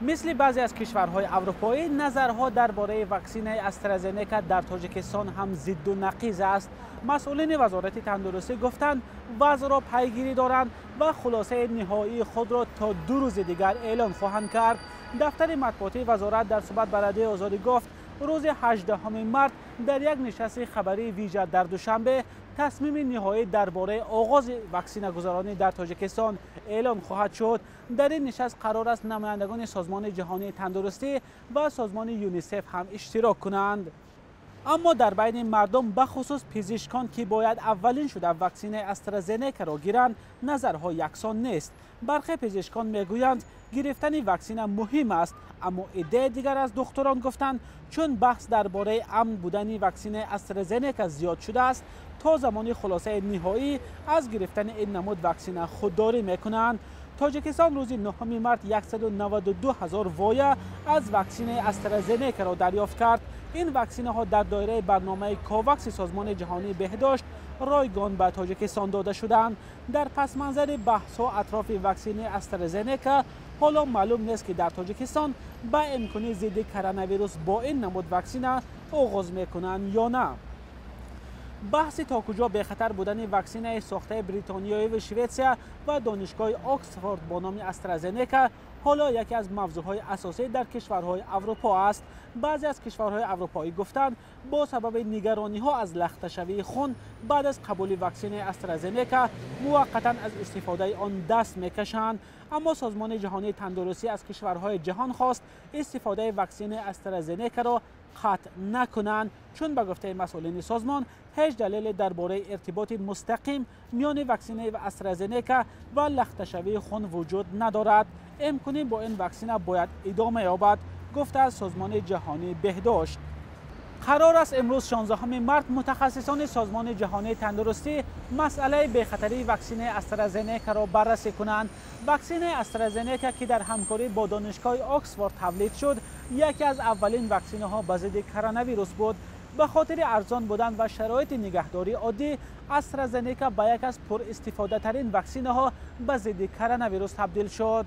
مثل بعضی از کشورهای اروپایی، نظرها درباره واکسن استرازنکا در تاجیکستان هم ضد و نقیض است. مسئولین وزارت تندرستی گفتند وضع را پیگیری دارند و خلاصه نهایی خود را تا 2 روز دیگر اعلام خواهند کرد. دفتر مطبوعاتی وزارت در صحبت با رادیو آزادی گفت روز 18 مارس در یک نشست خبری ویژه در دوشنبه تصمیم نهایی درباره آغاز واکسن گذرانی در تاجیکستان اعلام خواهد شد. در این نشست قرار است نمایندگان سازمان جهانی تندرستی و سازمان یونیسف هم اشتراک کنند. اما در بین مردم بخصوص پزشکان که باید اولین شده واکسن استرازنکا را گیرند نظرها یکسان نیست. برخی پزشکان میگویند گرفتن واکسن مهم است، اما ایده دیگر از دکتران گفتند چون بحث درباره امن بودن واکسن استرازنکا زیاد شده است تا زمان خلاصه نهایی از گرفتن این نمود واکسن خودداری میکنند. تاجیکستان روز 9 مارس 192,000 وایه از واکسن استرازنکا را دریافت کرد. این واکسن ها در دایره برنامه کوواکس سازمان جهانی بهداشت رایگان به تاجیکستان داده شدند. در پس منظر بحث ها اطراف واکسن استرازنکا حالا معلوم نیست که در تاجیکستان به امکان ضد کرونا ویروس با این نمود واکسن آغاز میکنند یا نه. بحث تا کجا به خطر بودن واکسن ساخته بریتانیایی و شویتسیا و دانشگاه آکسفورد با نام استرازنکا حالا یکی از موضوعهای اساسی در کشورهای اروپا است. بعضی از کشورهای اروپایی گفتند با سبب نگرانی ها از لخته شوی خون بعد از قبول واکسن استرازنکا موقتا از استفاده آن دست میکشند. اما سازمان جهانی تندرستی از کشورهای جهان خواست استفاده واکسن استرازنکا را قطع نکنند، چون به گفته مسئولین سازمان هیچ دلیل درباره ارتباط مستقیم میان واکسن استرازنکا و لخته شوی خون وجود ندارد. امکانی با این واکسن باید ادامه یابد، گفته از سازمان جهانی بهداشت. قرار است امروز 16 مارس متخصصان سازمان جهانی تندرستی مسئله بخطری واکسن استرازنکا را بررسی کنند. واکسن استرازنکا که در همکاری با دانشگاه آکسفورد تولید شد، یکی از اولین واکسن ها به ضد کرونا ویروس بود. به خاطر ارزان بودن و شرایط نگهداری عادی، استرازنکا به یک از پر استفاده ترین واکسن ها به ضد کرونا ویروس تبدیل شد.